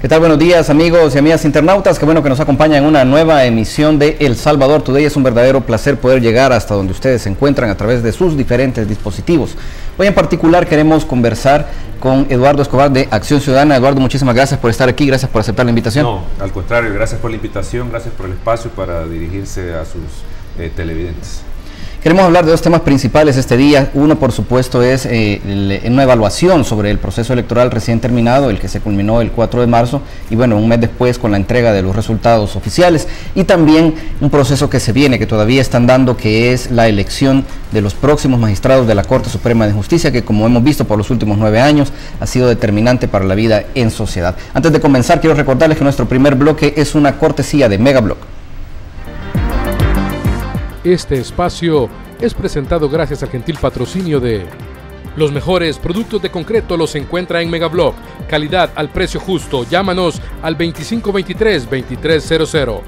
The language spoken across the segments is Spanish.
¿Qué tal? Buenos días, amigos y amigas internautas. Qué bueno que nos acompañan en una nueva emisión de El Salvador Today. Es un verdadero placer poder llegar hasta donde ustedes se encuentran a través de sus diferentes dispositivos. Hoy en particular queremos conversar con Eduardo Escobar de Acción Ciudadana. Eduardo, muchísimas gracias por estar aquí, gracias por aceptar la invitación. No, al contrario, gracias por la invitación, gracias por el espacio para dirigirse a sus televidentes. Queremos hablar de dos temas principales este día. Uno, por supuesto, es una evaluación sobre el proceso electoral recién terminado, el que se culminó el 4 de marzo, y bueno, un mes después con la entrega de los resultados oficiales, y también un proceso que se viene, que todavía están dando, que es la elección de los próximos magistrados de la Corte Suprema de Justicia, que como hemos visto por los últimos 9 años, ha sido determinante para la vida en sociedad. Antes de comenzar, quiero recordarles que nuestro primer bloque es una cortesía de Megablock. Este espacio es presentado gracias al gentil patrocinio de... Los mejores productos de concreto los encuentra en Megablock. Calidad al precio justo. Llámanos al 2523-2300.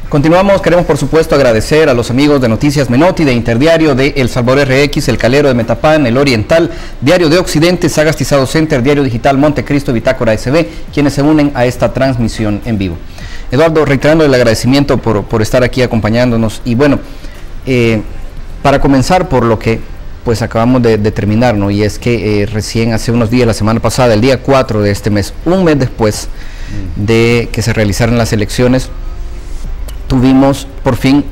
Continuamos, queremos por supuesto agradecer a los amigos de Noticias Menotti, de Interdiario, de El Salvador RX, El Calero de Metapán, El Oriental, Diario de Occidente, Sagastizado Center, Diario Digital Montecristo y Bitácora SB, quienes se unen a esta transmisión en vivo. Eduardo, reiterando el agradecimiento por estar aquí acompañándonos, y bueno, para comenzar por lo que pues acabamos de terminar, ¿no? Y es que recién hace unos días, la semana pasada, el día 4 de este mes, un mes después de que se realizaran las elecciones, tuvimos por fin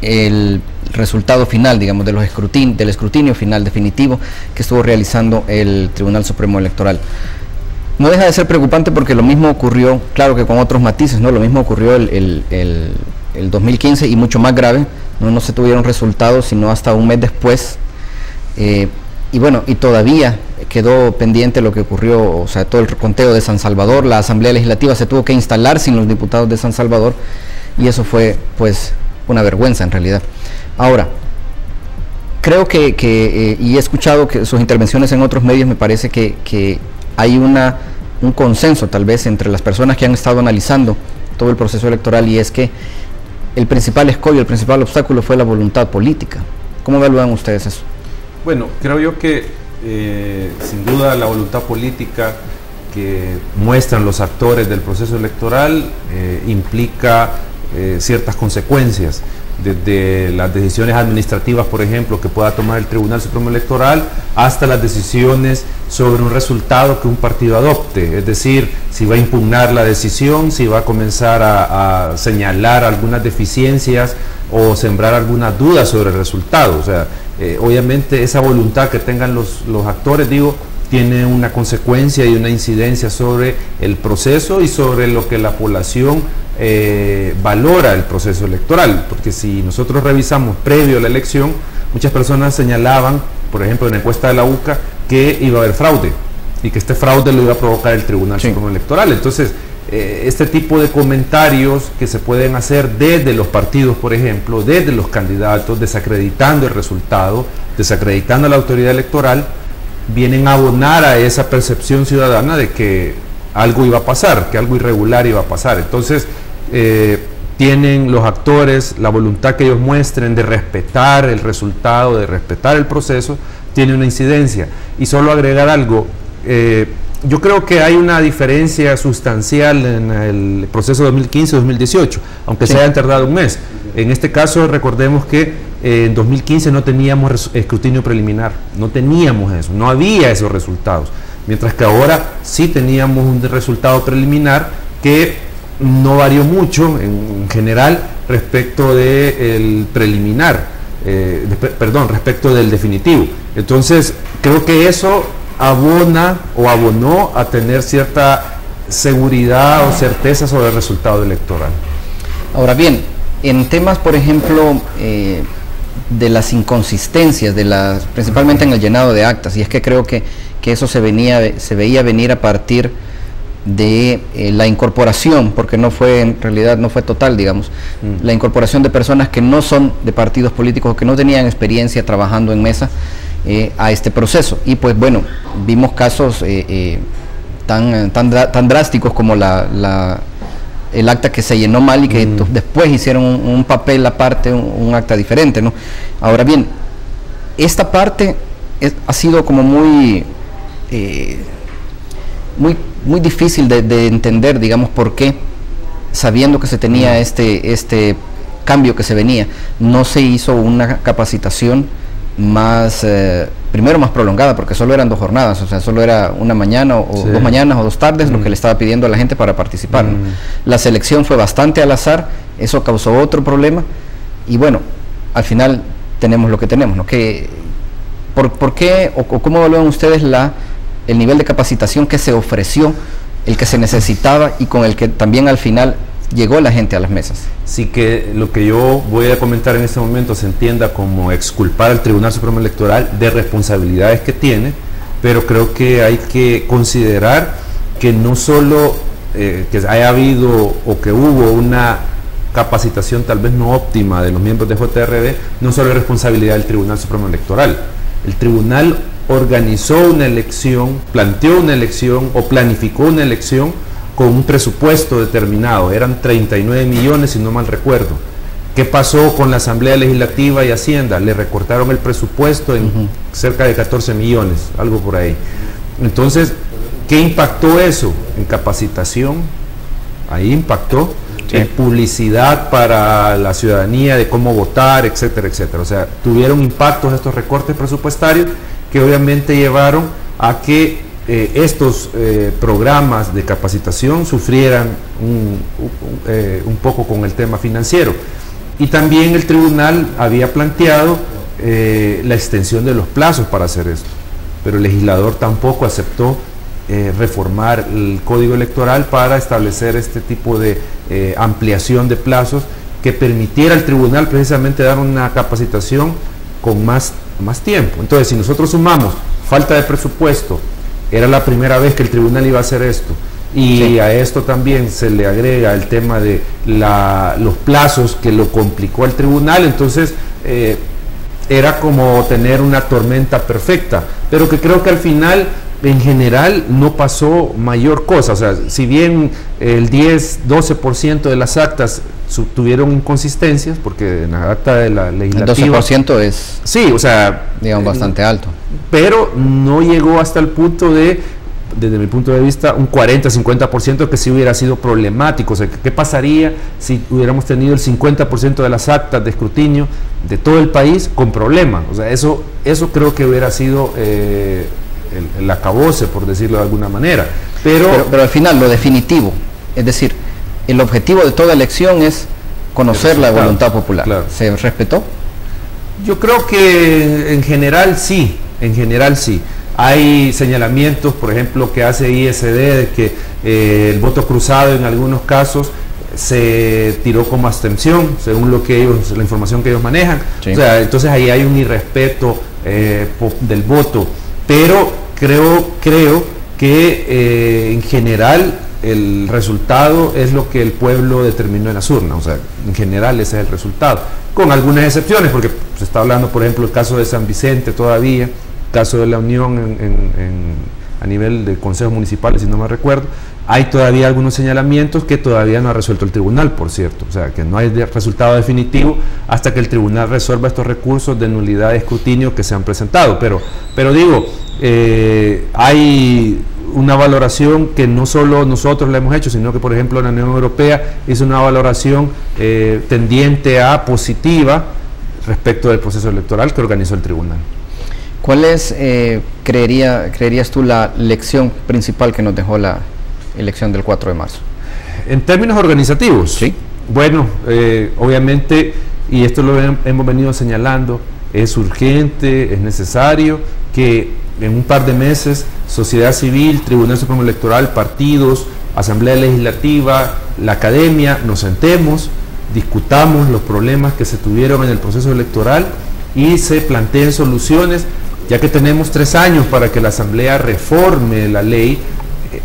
el resultado final, digamos, del escrutinio final definitivo que estuvo realizando el Tribunal Supremo Electoral. No deja de ser preocupante porque lo mismo ocurrió, claro que con otros matices, ¿no? Lo mismo ocurrió el 2015 y mucho más grave, no se tuvieron resultados sino hasta un mes después, y bueno, y todavía quedó pendiente lo que ocurrió, o sea, todo el conteo de San Salvador. La Asamblea Legislativa se tuvo que instalar sin los diputados de San Salvador, y eso fue pues una vergüenza en realidad. Ahora, creo que y he escuchado que sus intervenciones en otros medios, me parece que hay un consenso tal vez entre las personas que han estado analizando todo el proceso electoral, y es que el principal escollo, el principal obstáculo fue la voluntad política. ¿Cómo evalúan ustedes eso? Bueno, creo yo que sin duda la voluntad política que muestran los actores del proceso electoral implica ciertas consecuencias, desde las decisiones administrativas, por ejemplo, que pueda tomar el Tribunal Supremo Electoral, hasta las decisiones sobre un resultado que un partido adopte, es decir, si va a impugnar la decisión, si va a comenzar a señalar algunas deficiencias o sembrar algunas dudas sobre el resultado. O sea, obviamente esa voluntad que tengan los actores, digo, tiene una consecuencia y una incidencia sobre el proceso y sobre lo que la población valora el proceso electoral, porque si nosotros revisamos previo a la elección, muchas personas señalaban, por ejemplo en la encuesta de la UCA, que iba a haber fraude y que este fraude lo iba a provocar el Tribunal Supremo Electoral. Entonces, este tipo de comentarios que se pueden hacer desde los partidos, por ejemplo, desde los candidatos, desacreditando el resultado, desacreditando la autoridad electoral, vienen a abonar a esa percepción ciudadana de que algo iba a pasar, que algo irregular iba a pasar. Entonces, tienen los actores la voluntad que ellos muestren de respetar el resultado, de respetar el proceso, tiene una incidencia. Y solo agregar algo, yo creo que hay una diferencia sustancial en el proceso 2015-2018, aunque se hayan tardado un mes. En este caso, recordemos que en 2015 no teníamos escrutinio preliminar, no teníamos eso, no había esos resultados, mientras que ahora sí teníamos un resultado preliminar que no varió mucho en general respecto del preliminar, respecto del definitivo. Entonces, creo que eso abona o abonó a tener cierta seguridad o certeza sobre el resultado electoral. Ahora bien, en temas, por ejemplo, de las inconsistencias, principalmente en el llenado de actas, y es que creo que eso se veía venir a partir de la incorporación, porque en realidad no fue total, digamos, la incorporación de personas que no son de partidos políticos o que no tenían experiencia trabajando en mesa a este proceso. Y pues bueno, vimos casos tan drásticos como el acta que se llenó mal y que después hicieron un papel aparte, un acta diferente, ¿no? Ahora bien, esta parte ha sido como muy muy difícil de entender, digamos, por qué, sabiendo que se tenía este cambio que se venía, no se hizo una capacitación más, primero más prolongada, porque solo eran 2 jornadas, o sea, solo era una mañana o 2 mañanas o 2 tardes lo que le estaba pidiendo a la gente para participar, ¿no? La selección fue bastante al azar, eso causó otro problema, y bueno, al final tenemos lo que tenemos, ¿no? ¿Por qué o cómo evalúan ustedes el nivel de capacitación que se ofreció, el que se necesitaba y con el que también al final llegó la gente a las mesas? Sí, que lo que yo voy a comentar en este momento se entienda como exculpar al Tribunal Supremo Electoral de responsabilidades que tiene, pero creo que hay que considerar que no solo que haya habido o que hubo una capacitación tal vez no óptima de los miembros de JRD, no solo es responsabilidad del Tribunal Supremo Electoral. El tribunal organizó una elección, planteó una elección o planificó una elección con un presupuesto determinado, eran 39 millones si no mal recuerdo. ¿Qué pasó con la Asamblea Legislativa y Hacienda? Le recortaron el presupuesto en cerca de 14 millones, algo por ahí. Entonces, ¿qué impactó eso? En capacitación, ahí impactó, en publicidad para la ciudadanía de cómo votar, etcétera, etcétera. O sea, tuvieron impactos estos recortes presupuestarios que obviamente llevaron a que estos programas de capacitación sufrieran un poco con el tema financiero. Y también el tribunal había planteado la extensión de los plazos para hacer esto, pero el legislador tampoco aceptó reformar el Código Electoral para establecer este tipo de ampliación de plazos que permitiera al tribunal precisamente dar una capacitación con más tiempo. Entonces, si nosotros sumamos falta de presupuesto, era la primera vez que el tribunal iba a hacer esto, y a esto también se le agrega el tema de los plazos que lo complicó al tribunal, entonces era como tener una tormenta perfecta, pero que creo que al final en general no pasó mayor cosa. O sea, si bien el 10-12% de las actas tuvieron inconsistencias, porque en la acta de la legislativa... El 12% es, sí, o sea, digamos, bastante alto. Pero no llegó hasta el punto de, desde mi punto de vista, un 40-50% que sí hubiera sido problemático. O sea, ¿qué pasaría si hubiéramos tenido el 50% de las actas de escrutinio de todo el país con problemas? O sea, eso creo que hubiera sido... el acabose, por decirlo de alguna manera, pero al final lo definitivo, es decir, el objetivo de toda elección es conocer la voluntad popular. Claro. ¿Se respetó? Yo creo que en general sí, hay señalamientos, por ejemplo, que hace ISD de que el voto cruzado en algunos casos se tiró como abstención, según la información que ellos manejan. Sí. O sea, entonces ahí hay un irrespeto del voto. Pero creo que en general el resultado es lo que el pueblo determinó en las urnas. O sea, en general ese es el resultado, con algunas excepciones, porque se está hablando, por ejemplo, el caso de San Vicente todavía, el caso de la Unión a nivel de consejos municipales, si no me recuerdo. Hay todavía algunos señalamientos que todavía no ha resuelto el tribunal, por cierto. O sea, que no hay resultado definitivo hasta que el tribunal resuelva estos recursos de nulidad de escrutinio que se han presentado. Pero digo, hay una valoración que no solo nosotros la hemos hecho, sino que, por ejemplo, la Unión Europea hizo una valoración tendiente a positiva respecto del proceso electoral que organizó el tribunal. ¿Cuál es, creerías tú, la lección principal que nos dejó la elección del 4 de marzo? En términos organizativos, sí. Bueno, obviamente, y esto lo hemos venido señalando, es urgente, es necesario que en un par de meses sociedad civil, Tribunal Supremo Electoral, partidos, Asamblea Legislativa, la academia, nos sentemos, discutamos los problemas que se tuvieron en el proceso electoral y se planteen soluciones, ya que tenemos 3 años para que la Asamblea reforme la ley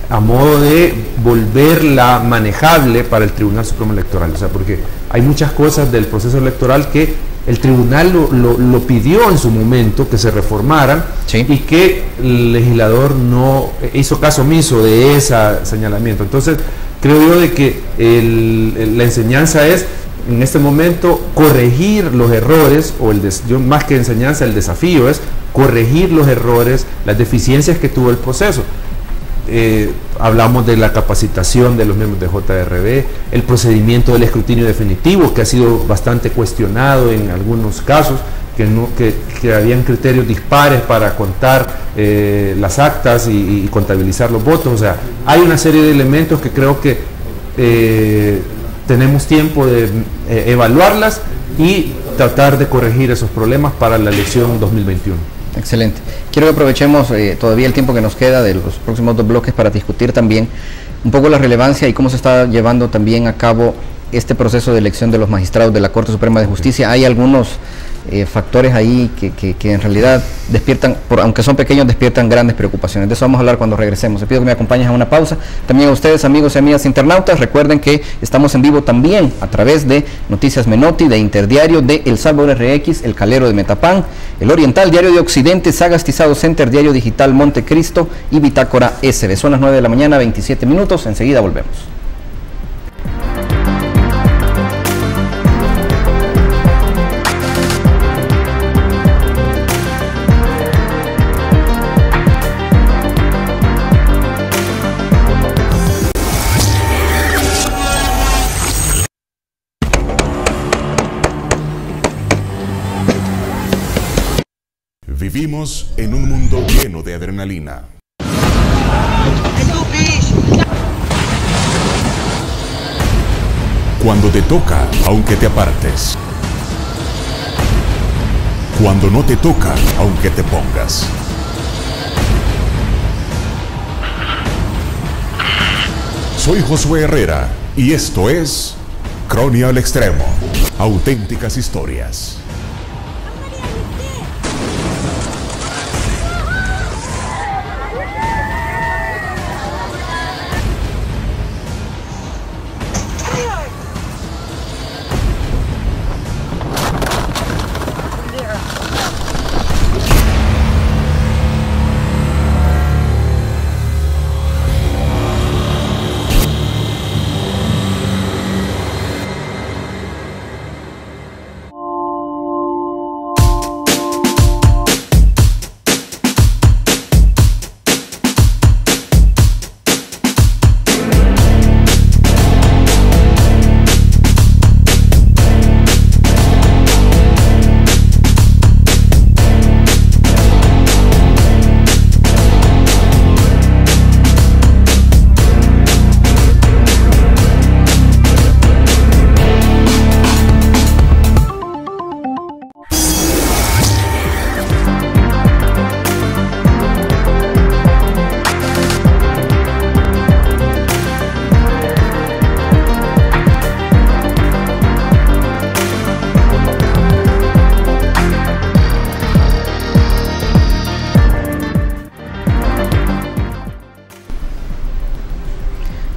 a modo de volverla manejable para el Tribunal Supremo Electoral. O sea, porque hay muchas cosas del proceso electoral que el tribunal lo pidió en su momento que se reformaran, sí, y que el legislador no hizo caso omiso de ese señalamiento. Entonces, creo yo de que la enseñanza es, en este momento, corregir los errores, o yo más que enseñanza, el desafío es corregir los errores, las deficiencias que tuvo el proceso. Hablamos de la capacitación de los miembros de JRB, el procedimiento del escrutinio definitivo, que ha sido bastante cuestionado en algunos casos, que habían criterios dispares para contar las actas y contabilizar los votos. O sea, hay una serie de elementos que creo que tenemos tiempo de evaluarlas y tratar de corregir esos problemas para la elección 2021. Excelente. Quiero que aprovechemos todavía el tiempo que nos queda de los próximos 2 bloques para discutir también un poco la relevancia y cómo se está llevando también a cabo este proceso de elección de los magistrados de la Corte Suprema de Justicia. Hay algunos factores ahí que en realidad despiertan, aunque son pequeños, despiertan grandes preocupaciones. De eso vamos a hablar cuando regresemos. Les pido que me acompañen a una pausa. También a ustedes, amigos y amigas internautas, recuerden que estamos en vivo también a través de Noticias Menotti, de Interdiario, de El Salvador RX, El Calero de Metapán, El Oriental, Diario de Occidente, Sagastizado Center, Diario Digital Montecristo y Bitácora SB. Son las 9 de la mañana, 27 minutos. Enseguida volvemos. Vivimos en un mundo lleno de adrenalina. Cuando te toca, aunque te apartes. Cuando no te toca, aunque te pongas. Soy Josué Herrera y esto es Cronia al Extremo. Auténticas historias.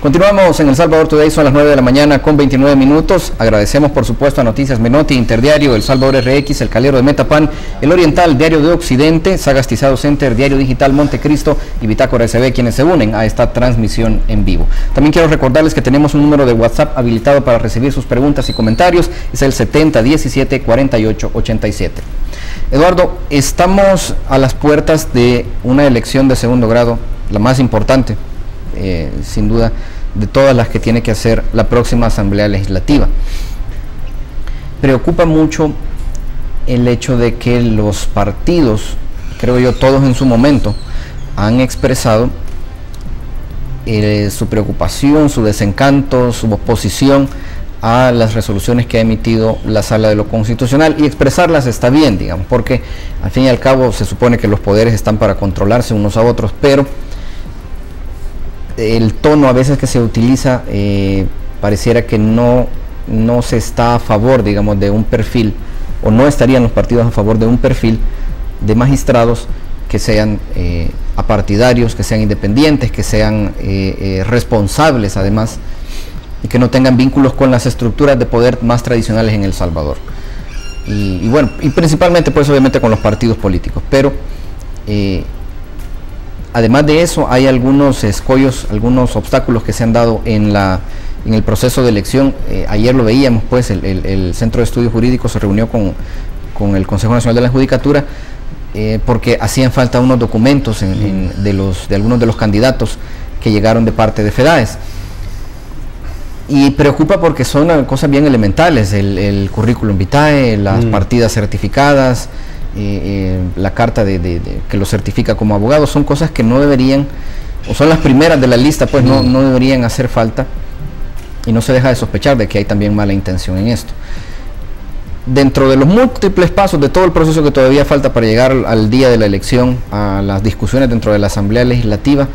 Continuamos en El Salvador Today, son las 9 de la mañana con 29 minutos. Agradecemos por supuesto a Noticias Menotti, Interdiario, El Salvador RX, El Calero de Metapán, El Oriental, Diario de Occidente, Sagastizado Center, Diario Digital Montecristo y Bitácora SB, quienes se unen a esta transmisión en vivo. También quiero recordarles que tenemos un número de WhatsApp habilitado para recibir sus preguntas y comentarios, es el 7017 48 87. Eduardo, estamos a las puertas de una elección de segundo grado, la más importante, sin duda, de todas las que tiene que hacer la próxima Asamblea Legislativa. Preocupa mucho el hecho de que los partidos, creo yo todos en su momento, han expresado su preocupación, su desencanto, su oposición a las resoluciones que ha emitido la Sala de lo Constitucional, y expresarlas está bien, digamos, porque al fin y al cabo se supone que los poderes están para controlarse unos a otros, pero el tono a veces que se utiliza pareciera que no se está a favor, digamos, de un perfil, o no estarían los partidos a favor de un perfil de magistrados que sean apartidarios, que sean independientes, que sean responsables además, y que no tengan vínculos con las estructuras de poder más tradicionales en El Salvador. Y bueno, y principalmente pues obviamente con los partidos políticos, pero además de eso, hay algunos escollos, algunos obstáculos que se han dado en el proceso de elección. Ayer lo veíamos, pues, el Centro de Estudios Jurídicos se reunió con el Consejo Nacional de la Judicatura porque hacían falta unos documentos de algunos de los candidatos que llegaron de parte de FEDAES. Y preocupa porque son cosas bien elementales, el currículum vitae, las partidas certificadas, la carta que lo certifica como abogado, son cosas que no deberían, o son las primeras de la lista, pues no deberían hacer falta, y no se deja de sospechar de que hay también mala intención en esto. Dentro de los múltiples pasos de todo el proceso que todavía falta para llegar al día de la elección, a las discusiones dentro de la Asamblea Legislativa,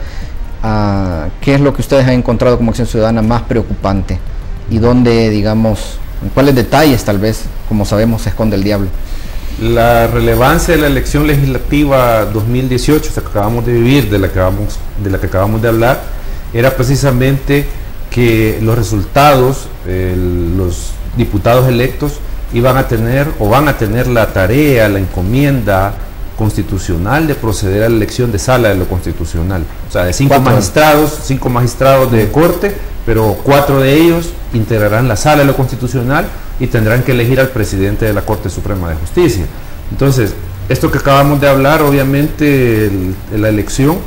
¿qué es lo que ustedes han encontrado como Acción Ciudadana más preocupante? Y dónde, digamos, en cuáles detalles tal vez, como sabemos, se esconde el diablo. La relevancia de la elección legislativa 2018, que acabamos de vivir, de la que acabamos de hablar, era precisamente que los resultados, los diputados electos van a tener la tarea, la encomienda constitucional de proceder a la elección de sala de lo constitucional. O sea, de cinco magistrados de corte, pero 4 de ellos integrarán la sala de lo constitucional y tendrán que elegir al presidente de la Corte Suprema de Justicia. Entonces, esto que acabamos de hablar, obviamente la elección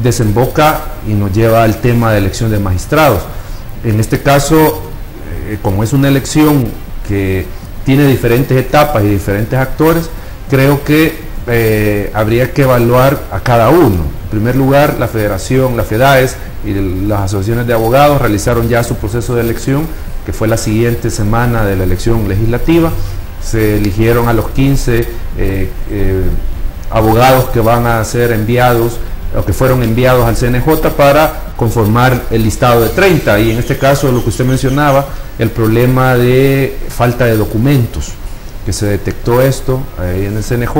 desemboca y nos lleva al tema de elección de magistrados. En este caso, como es una elección que tiene diferentes etapas y diferentes actores, creo que habría que evaluar a cada uno. En primer lugar, la Federación, la FEDAES y las asociaciones de abogados realizaron ya su proceso de elección, que fue la siguiente semana de la elección legislativa. Se eligieron a los 15 abogados que van a ser enviados o que fueron enviados al CNJ para conformar el listado de 30, y en este caso lo que usted mencionaba, el problema de falta de documentos, que se detectó esto ahí en el CNJ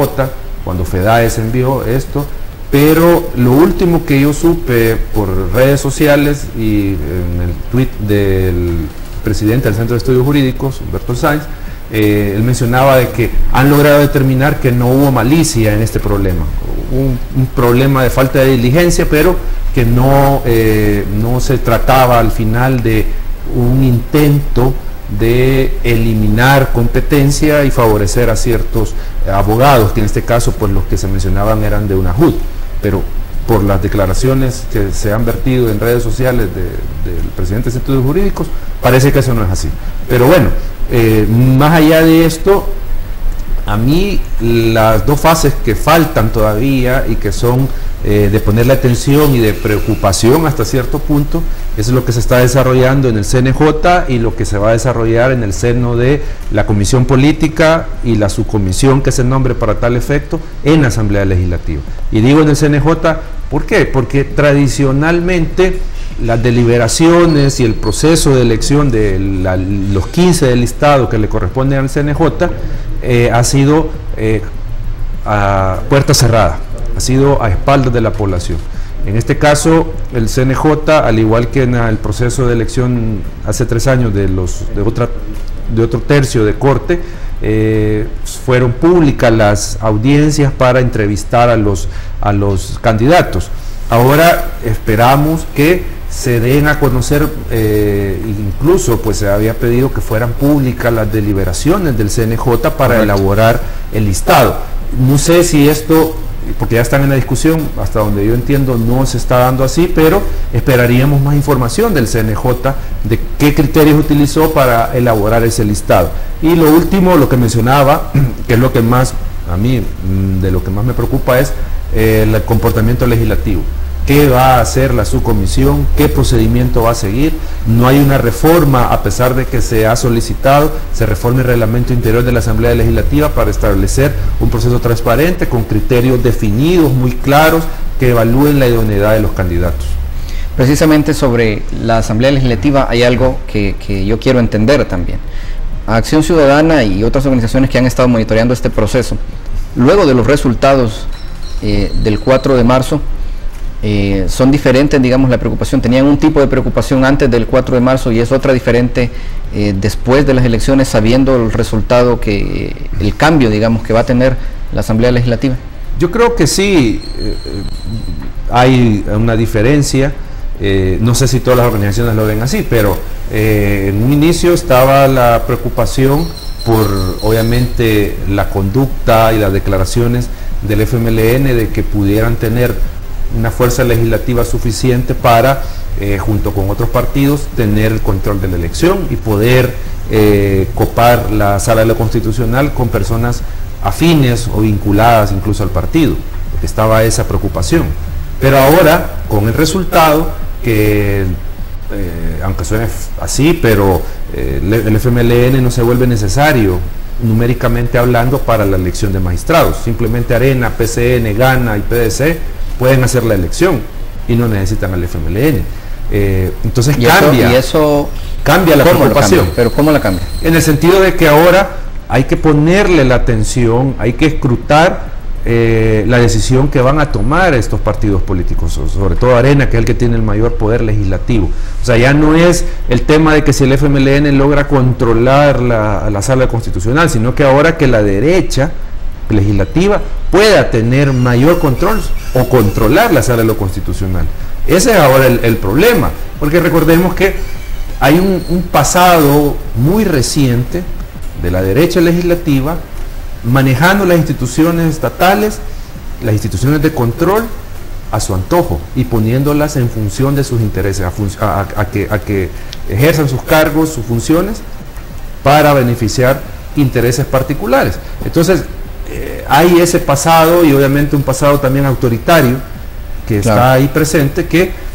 cuando FEDAES envió esto, pero lo último que yo supe por redes sociales y en el tweet del presidente del Centro de Estudios Jurídicos, Humberto Sáenz, él mencionaba de que han logrado determinar que no hubo malicia en este problema, un problema de falta de diligencia, pero que no se trataba al final de un intento de eliminar competencia y favorecer a ciertos abogados, que en este caso pues los que se mencionaban eran de una UNAJUT, pero por las declaraciones que se han vertido en redes sociales del presidente de Estudios Jurídicos, parece que eso no es así. Pero bueno, más allá de esto, a mí las dos fases que faltan todavía y que son de ponerle atención y de preocupación hasta cierto punto, es lo que se está desarrollando en el CNJ y lo que se va a desarrollar en el seno de la Comisión Política y la subcomisión que se nombre para tal efecto en la Asamblea Legislativa. Y digo en el CNJ, ¿por qué? Porque tradicionalmente las deliberaciones y el proceso de elección de los 15 del listado que le corresponden al CNJ ha sido a puerta cerrada, ha sido a espaldas de la población. En este caso, el CNJ, al igual que en el proceso de elección hace 3 años de otro tercio de corte, fueron públicas las audiencias para entrevistar a los candidatos. Ahora esperamos que se den a conocer, incluso pues se había pedido que fueran públicas las deliberaciones del CNJ para elaborar el listado. No sé si esto, porque ya están en la discusión, hasta donde yo entiendo no se está dando así, pero esperaríamos más información del CNJ de qué criterios utilizó para elaborar ese listado. Y lo último, lo que mencionaba, que es lo que más, a mí, de lo que más me preocupa es el comportamiento legislativo. ¿Qué va a hacer la subcomisión? ¿Qué procedimiento va a seguir? No hay una reforma, a pesar de que se ha solicitado, se reforme el reglamento interior de la Asamblea Legislativa para establecer un proceso transparente con criterios definidos, muy claros, que evalúen la idoneidad de los candidatos. Precisamente sobre la Asamblea Legislativa hay algo que yo quiero entender también. Acción Ciudadana y otras organizaciones que han estado monitoreando este proceso, luego de los resultados del 4 de marzo, son diferentes, digamos, la preocupación. Tenían un tipo de preocupación antes del 4 de marzo y es otra diferente después de las elecciones, sabiendo el resultado, el cambio, digamos, que va a tener la Asamblea Legislativa. Yo creo que sí, hay una diferencia. No sé si todas las organizaciones lo ven así, pero en un inicio estaba la preocupación por, obviamente, la conducta y las declaraciones del FMLN de que pudieran tener una fuerza legislativa suficiente para, junto con otros partidos, tener el control de la elección y poder copar la sala de lo constitucional con personas afines o vinculadas incluso al partido. Estaba esa preocupación. Pero ahora, con el resultado, que aunque suene así, pero el FMLN no se vuelve necesario numéricamente hablando para la elección de magistrados. Simplemente Arena, PCN, Gana y PDC pueden hacer la elección y no necesitan al FMLN. Entonces cambia la preocupación. ¿Pero cómo la cambia? En el sentido de que ahora hay que ponerle la atención, hay que escrutar la decisión que van a tomar estos partidos políticos, sobre todo Arena, que es el que tiene el mayor poder legislativo. O sea, ya no es el tema de que si el FMLN logra controlar la sala constitucional, sino que ahora que la derecha legislativa pueda tener mayor control o controlar la sala de lo constitucional. Ese es ahora el problema, porque recordemos que hay un pasado muy reciente de la derecha legislativa manejando las instituciones estatales, las instituciones de control a su antojo y poniéndolas en función de sus intereses, a que ejerzan sus cargos, sus funciones para beneficiar intereses particulares. Entonces hay ese pasado, y obviamente un pasado también autoritario que está ahí presente, que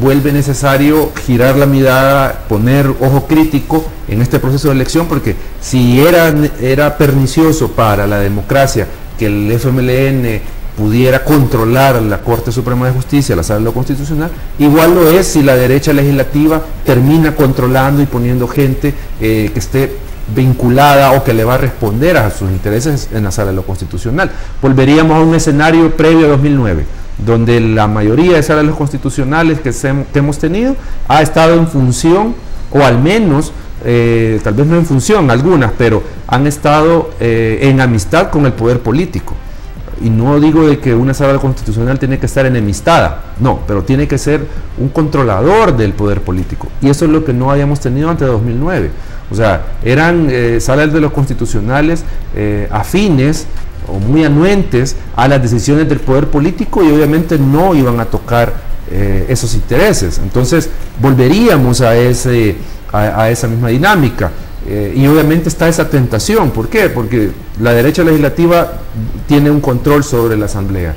vuelve necesario girar la mirada, poner ojo crítico en este proceso de elección, porque si era pernicioso para la democracia que el FMLN pudiera controlar la Corte Suprema de Justicia, la Sala de lo Constitucional, igual lo es si la derecha legislativa termina controlando y poniendo gente que esté vinculada o que le va a responder a sus intereses en la Sala de lo Constitucional. Volveríamos a un escenario previo a 2009, donde la mayoría de salas constitucionales que hemos tenido ha estado en función, o al menos, tal vez no en función, algunas, pero han estado en amistad con el poder político. Y no digo de que una sala constitucional tiene que estar enemistada, no, pero tiene que ser un controlador del poder político. Y eso es lo que no habíamos tenido antes de 2009. O sea, eran salas de los constitucionales afines o muy anuentes a las decisiones del poder político, y obviamente no iban a tocar esos intereses. Entonces volveríamos a esa misma dinámica. Y obviamente está esa tentación. ¿Por qué? Porque la derecha legislativa tiene un control sobre la Asamblea.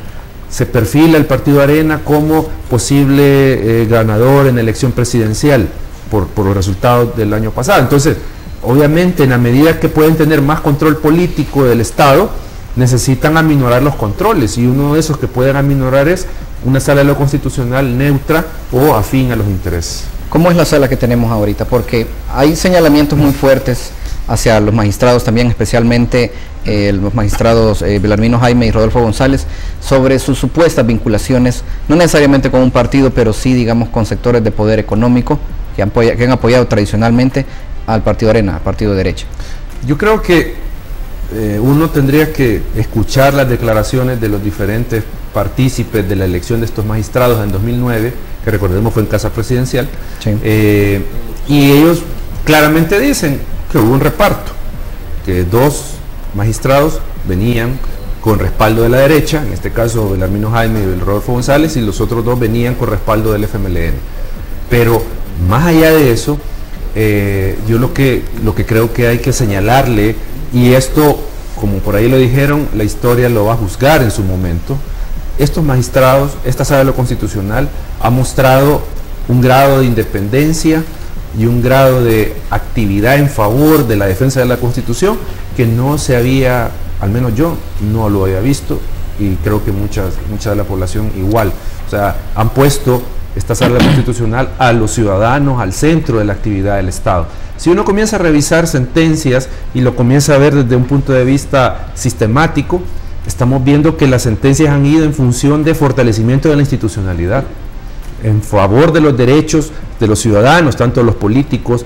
Se perfila el partido Arena como posible ganador en la elección presidencial por los resultados del año pasado. Entonces, obviamente, en la medida que pueden tener más control político del Estado, necesitan aminorar los controles, y uno de esos que pueden aminorar es una sala de lo constitucional neutra o afín a los intereses. ¿Cómo es la sala que tenemos ahorita? Porque hay señalamientos muy fuertes hacia los magistrados también, especialmente los magistrados Belarmino Jaime y Rodolfo González, sobre sus supuestas vinculaciones, no necesariamente con un partido, pero sí, digamos, con sectores de poder económico que han apoyado tradicionalmente al partido Arena, al partido de derecha. Yo creo que uno tendría que escuchar las declaraciones de los diferentes partícipes de la elección de estos magistrados en 2009, que recordemos fue en Casa Presidencial, sí. Y ellos claramente dicen que hubo un reparto, que 2 magistrados venían con respaldo de la derecha, en este caso Belarmino Jaime y Rodolfo González, y los otros 2 venían con respaldo del FMLN. Pero más allá de eso, yo lo que creo que hay que señalarle, y esto, como por ahí lo dijeron, la historia lo va a juzgar en su momento, estos magistrados, esta sala de lo constitucional ha mostrado un grado de independencia y un grado de actividad en favor de la defensa de la Constitución que no se había, al menos yo no lo había visto, y creo que mucha de la población igual. O sea, han puesto esta sala constitucional a los ciudadanos al centro de la actividad del Estado. Si uno comienza a revisar sentencias y lo comienza a ver desde un punto de vista sistemático, estamos viendo que las sentencias han ido en función de fortalecimiento de la institucionalidad. en favor de los derechos de los ciudadanos, tanto los políticos.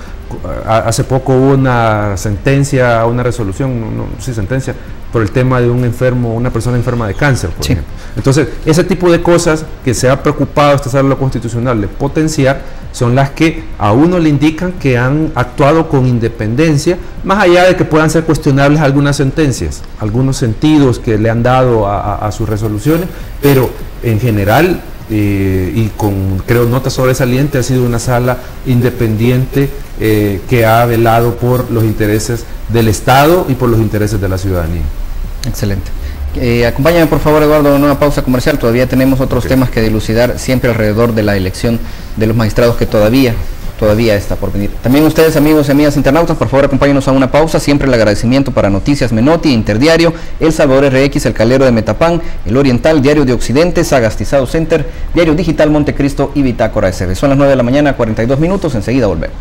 Hace poco hubo una sentencia, una resolución, sentencia, por el tema de un enfermo, una persona enferma de cáncer, por ejemplo. Entonces, ese tipo de cosas que se ha preocupado esta Sala Constitucional de potenciar son las que a uno le indican que han actuado con independencia, más allá de que puedan ser cuestionables algunas sentencias, algunos sentidos que le han dado a sus resoluciones, pero en general, y con, creo, nota sobresaliente, ha sido una sala independiente que ha velado por los intereses del Estado y por los intereses de la ciudadanía. Excelente. Acompáñame por favor, Eduardo, en una pausa comercial. Todavía tenemos otros temas que dilucidar, siempre alrededor de la elección de los magistrados, que todavía está por venir. También ustedes, amigos y amigas internautas, por favor acompáñenos a una pausa. Siempre el agradecimiento para Noticias Menotti, Interdiario, El Salvador RX, El Calero de Metapán, El Oriental, Diario de Occidente, Sagastizado Center, Diario Digital Montecristo y Bitácora SB. Son las 9 de la mañana, 42 minutos, enseguida volvemos.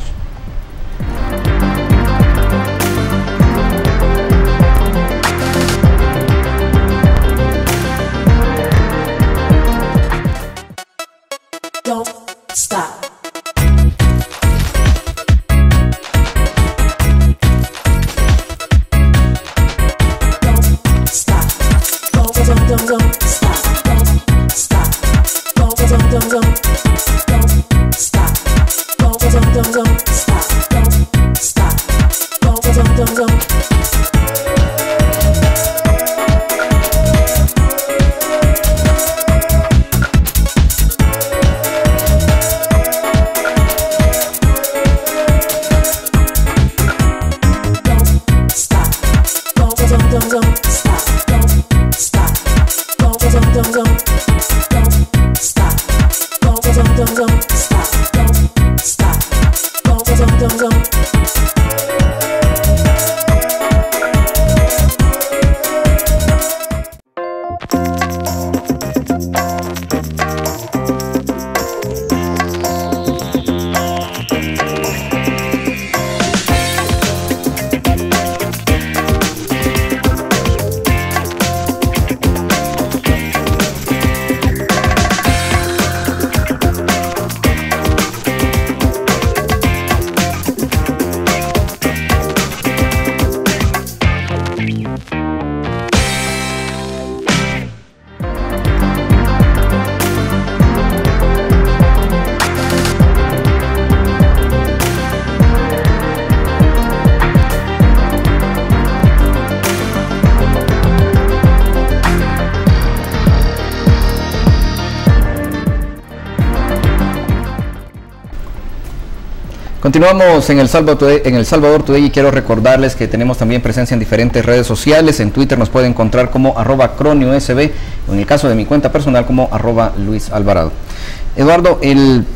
Continuamos en El Salvador Today y quiero recordarles que tenemos también presencia en diferentes redes sociales. En Twitter nos pueden encontrar como @CronioSB, o en el caso de mi cuenta personal como @LuisAlvarado. Eduardo, el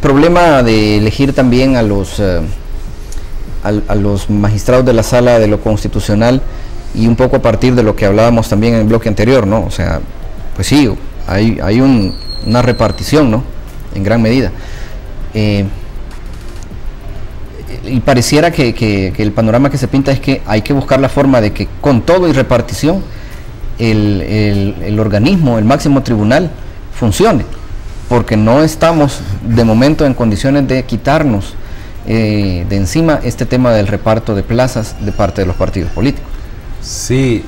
problema de elegir también a los magistrados de la Sala de lo Constitucional, y un poco a partir de lo que hablábamos también en el bloque anterior, ¿no? O sea, pues sí, hay una repartición, ¿no? En gran medida. Y pareciera que el panorama que se pinta es que hay que buscar la forma de que con todo y repartición el organismo, el máximo tribunal, funcione, porque no estamos de momento en condiciones de quitarnos de encima este tema del reparto de plazas de parte de los partidos políticos. Sí,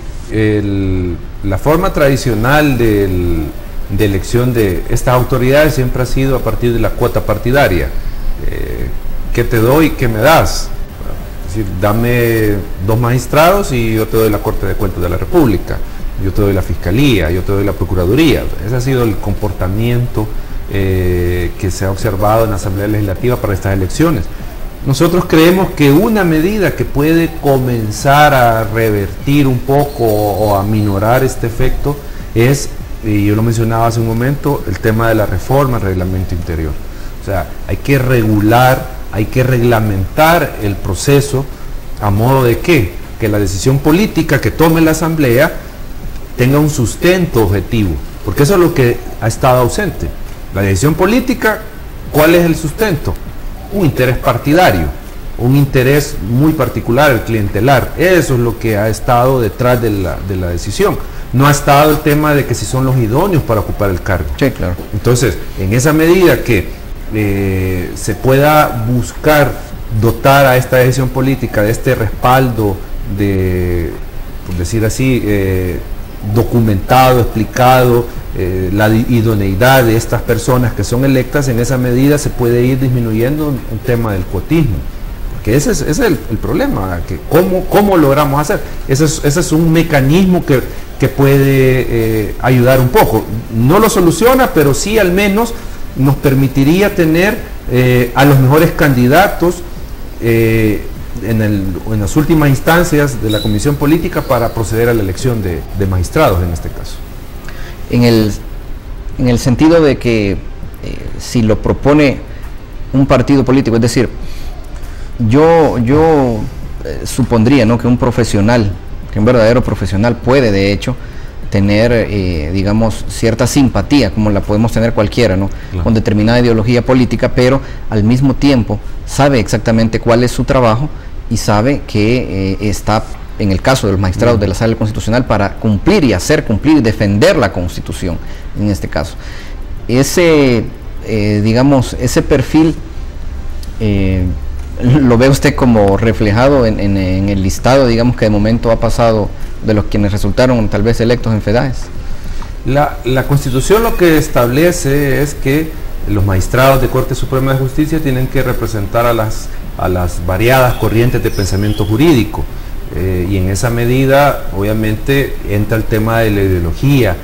la forma tradicional de elección de estas autoridades siempre ha sido a partir de la cuota partidaria. ¿Qué te doy? ¿Qué me das? Es decir, dame 2 magistrados y yo te doy la Corte de Cuentas de la República, yo te doy la Fiscalía, yo te doy la Procuraduría. Ese ha sido el comportamiento que se ha observado en la Asamblea Legislativa para estas elecciones. Nosotros creemos que una medida que puede comenzar a revertir un poco o a minorar este efecto es, y yo lo mencionaba hace un momento, el tema de la reforma al reglamento interior. O sea, hay que regular, hay que reglamentar el proceso a modo de que la decisión política que tome la Asamblea tenga un sustento objetivo, porque eso es lo que ha estado ausente. La decisión política, ¿cuál es el sustento? Un interés partidario, un interés muy particular, el clientelar. Eso es lo que ha estado detrás de la decisión. no ha estado el tema de que si son los idóneos para ocupar el cargo. Sí, claro. Entonces, en esa medida que se pueda buscar dotar a esta decisión política de este respaldo de, por decir así, documentado, explicado, la idoneidad de estas personas que son electas, en esa medida se puede ir disminuyendo un tema del cuotismo. Porque ese es el problema, que ¿cómo logramos hacer? Ese es un mecanismo que puede ayudar un poco. No lo soluciona, pero sí al menos nos permitiría tener a los mejores candidatos en las últimas instancias de la comisión política para proceder a la elección de magistrados en este caso. En el sentido de que si lo propone un partido político, es decir, yo supondría, ¿no?, que un profesional, que un verdadero profesional puede de hecho tener, digamos, cierta simpatía, como la podemos tener cualquiera, ¿no?, claro, con determinada ideología política, pero al mismo tiempo sabe exactamente cuál es su trabajo y sabe que está, en el caso de los magistrados de la Sala Constitucional, para cumplir y hacer cumplir y defender la Constitución, en este caso. Ese, digamos, ese perfil, ¿lo ve usted como reflejado en el listado, digamos, que de momento ha pasado de los quienes resultaron tal vez electos en FEDAES? La Constitución lo que establece es que los magistrados de Corte Suprema de Justicia tienen que representar a las variadas corrientes de pensamiento jurídico, y en esa medida obviamente entra el tema de la ideología.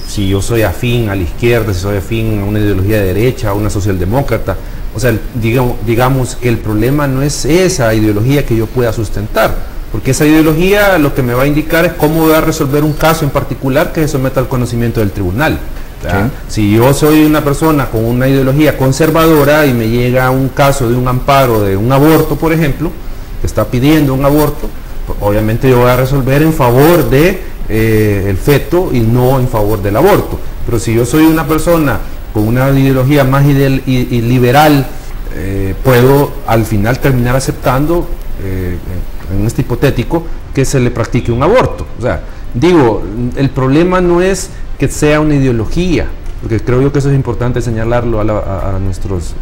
Si yo soy afín a la izquierda, si soy afín a una ideología de derecha, a una socialdemócrata, o sea, digamos que el problema no es esa ideología que yo pueda sustentar, porque esa ideología lo que me va a indicar es cómo voy a resolver un caso en particular que se someta al conocimiento del tribunal. Sí. Si yo soy una persona con una ideología conservadora y me llega un caso de un amparo de un aborto, por ejemplo, que está pidiendo un aborto, pues obviamente yo voy a resolver en favor de el feto y no en favor del aborto. Pero si yo soy una persona con una ideología más y liberal, puedo al final terminar aceptando, en este hipotético, que se le practique un aborto. O sea, digo, el problema no es que sea una ideología, porque creo yo que eso es importante señalarlo a nuestros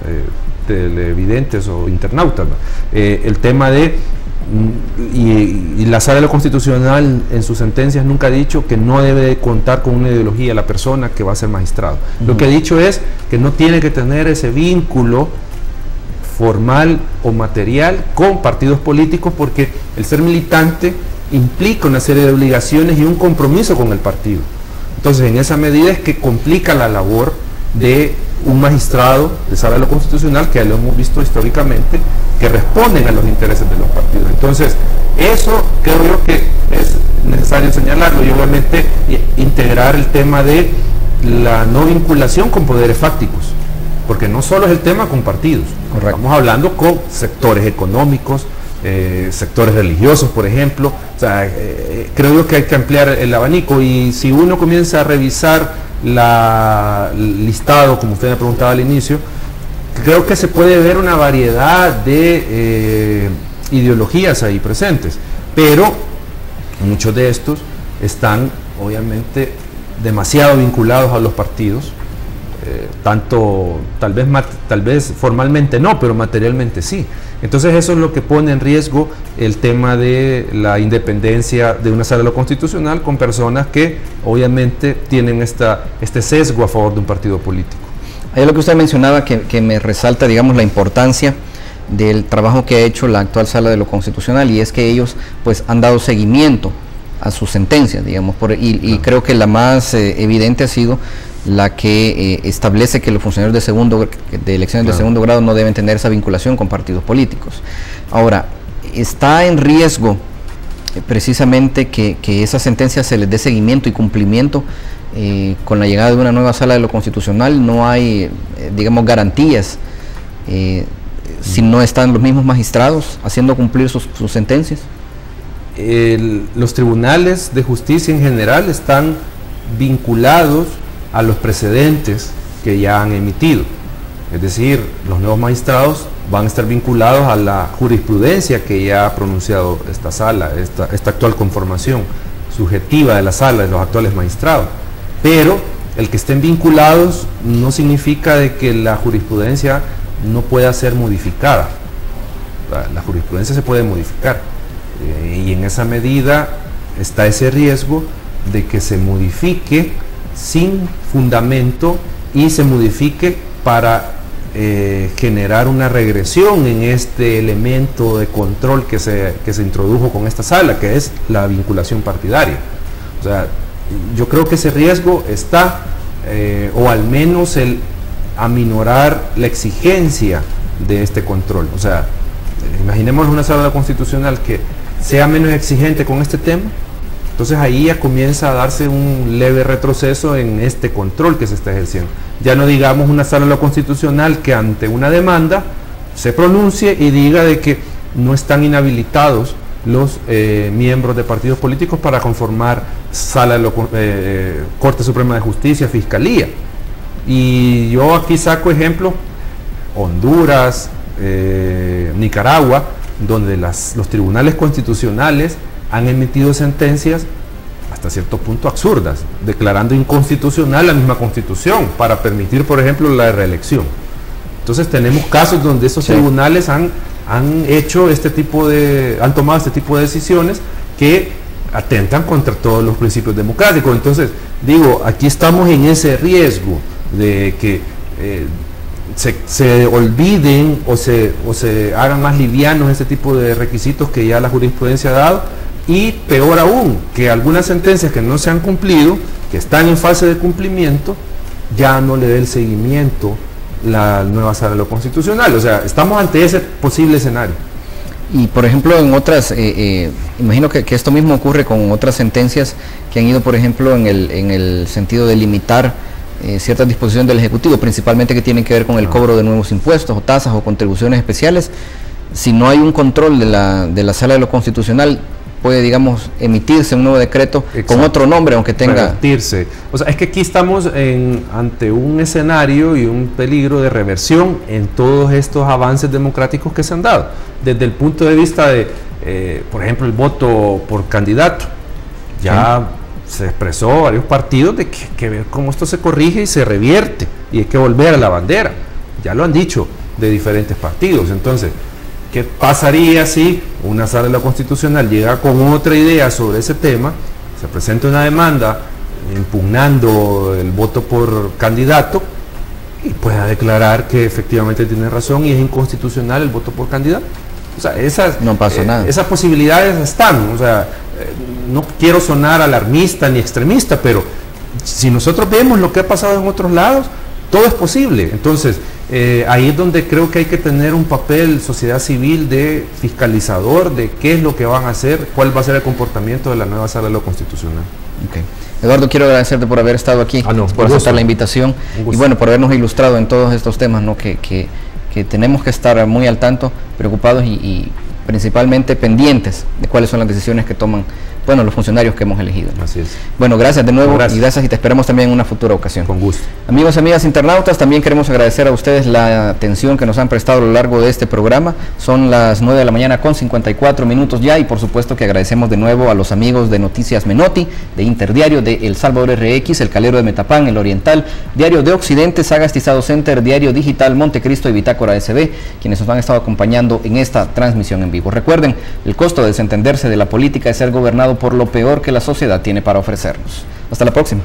televidentes o internautas, ¿no? El tema de, y la Sala de lo Constitucional en sus sentencias nunca ha dicho que no debe de contar con una ideología la persona que va a ser magistrado. Lo que ha dicho es que no tiene que tener ese vínculo formal o material con partidos políticos, porque el ser militante implica una serie de obligaciones y un compromiso con el partido. Entonces, en esa medida es que complica la labor de un magistrado de Sala de lo Constitucional, que ya lo hemos visto históricamente, que responden a los intereses de los partidos. Entonces, eso creo yo que es necesario señalarlo, y obviamente integrar el tema de la no vinculación con poderes fácticos, porque no solo es el tema con partidos. Correcto. Estamos hablando con sectores económicos, sectores religiosos, por ejemplo. O sea, creo yo que hay que ampliar el abanico, y si uno comienza a revisar el listado, como usted me preguntaba al inicio, creo que se puede ver una variedad de ideologías ahí presentes, pero muchos de estos están obviamente demasiado vinculados a los partidos, tanto tal vez formalmente no, pero materialmente sí. Entonces eso es lo que pone en riesgo el tema de la independencia de una Sala de lo Constitucional, con personas que obviamente tienen este sesgo a favor de un partido político. Hay lo que usted mencionaba que me resalta, digamos, la importancia del trabajo que ha hecho la actual Sala de lo Constitucional, y es que ellos pues han dado seguimiento a sus sentencias, digamos, y creo que la más evidente ha sido la que establece que los funcionarios de elecciones de segundo grado no deben tener esa vinculación con partidos políticos. Ahora, está en riesgo precisamente que esa sentencia se les dé seguimiento y cumplimiento con la llegada de una nueva Sala de lo Constitucional. No hay, digamos, garantías si no están los mismos magistrados haciendo cumplir sus sentencias. Los tribunales de justicia en general están vinculados a los precedentes que ya han emitido, es decir, los nuevos magistrados van a estar vinculados a la jurisprudencia que ya ha pronunciado esta sala, esta actual conformación subjetiva de la sala, de los actuales magistrados. Pero el que estén vinculados no significa de que la jurisprudencia no pueda ser modificada. La jurisprudencia se puede modificar y en esa medida está ese riesgo de que se modifique sin fundamento y se modifique para generar una regresión en este elemento de control que se introdujo con esta sala, que es la vinculación partidaria. O sea, yo creo que ese riesgo está, o al menos el aminorar la exigencia de este control. O sea, imaginemos una sala constitucional que sea menos exigente con este tema, entonces ahí ya comienza a darse un leve retroceso en este control que se está ejerciendo. Ya no digamos una sala constitucional que ante una demanda se pronuncie y diga de que no están inhabilitados los miembros de partidos políticos para conformar sala de Corte Suprema de Justicia, Fiscalía. Y yo aquí saco ejemplos: Honduras, Nicaragua, donde los tribunales constitucionales han emitido sentencias hasta cierto punto absurdas, declarando inconstitucional la misma Constitución para permitir, por ejemplo, la reelección. Entonces tenemos casos donde esos tribunales han hecho han tomado este tipo de decisiones que atentan contra todos los principios democráticos. Entonces, digo, aquí estamos en ese riesgo de que se olviden o se hagan más livianos este tipo de requisitos que ya la jurisprudencia ha dado, y peor aún, que algunas sentencias que no se han cumplido, que están en fase de cumplimiento, ya no le dé el seguimiento la nueva sala de lo constitucional. O sea, estamos ante ese posible escenario. Y por ejemplo, en otras, imagino que esto mismo ocurre con otras sentencias que han ido, por ejemplo, en el sentido de limitar ciertas disposiciones del Ejecutivo, principalmente que tienen que ver con el cobro de nuevos impuestos o tasas o contribuciones especiales. Si no hay un control de la sala de lo constitucional, puede, digamos, emitirse un nuevo decreto con otro nombre, aunque tenga... Revertirse. O sea, es que aquí estamos ante un escenario y un peligro de reversión en todos estos avances democráticos que se han dado. Desde el punto de vista de, por ejemplo, el voto por candidato. Ya se expresó varios partidos de que hay que ver cómo esto se corrige y se revierte, y hay que volver a la bandera. Ya lo han dicho de diferentes partidos. Entonces, ¿qué pasaría si una sala de la constitucional llega con otra idea sobre ese tema, se presenta una demanda impugnando el voto por candidato y pueda declarar que efectivamente tiene razón y es inconstitucional el voto por candidato? O sea, no pasa nada. Esas posibilidades están. O sea, no quiero sonar alarmista ni extremista, pero si nosotros vemos lo que ha pasado en otros lados, todo es posible. Entonces, ahí es donde creo que hay que tener un papel sociedad civil de fiscalizador de qué es lo que van a hacer, cuál va a ser el comportamiento de la nueva sala de lo constitucional. Okay. Eduardo, quiero agradecerte por haber estado aquí, por aceptar la invitación y bueno, por habernos ilustrado en todos estos temas, ¿no? que tenemos que estar muy al tanto, preocupados y principalmente pendientes de cuáles son las decisiones que toman, bueno, los funcionarios que hemos elegido, ¿no? Así es. Bueno, gracias de nuevo. Y gracias, y te esperamos también en una futura ocasión. Con gusto. Amigos y amigas internautas, también queremos agradecer a ustedes la atención que nos han prestado a lo largo de este programa. Son las 9 de la mañana con 54 minutos ya, y por supuesto que agradecemos de nuevo a los amigos de Noticias Menotti, de Interdiario, de El Salvador RX, El Calero de Metapán, El Oriental, Diario de Occidente, Sagastizado Center, Diario Digital Montecristo y Bitácora SB, quienes nos han estado acompañando en esta transmisión en vivo. Recuerden, el costo de desentenderse de la política es ser gobernado por lo peor que la sociedad tiene para ofrecernos. Hasta la próxima.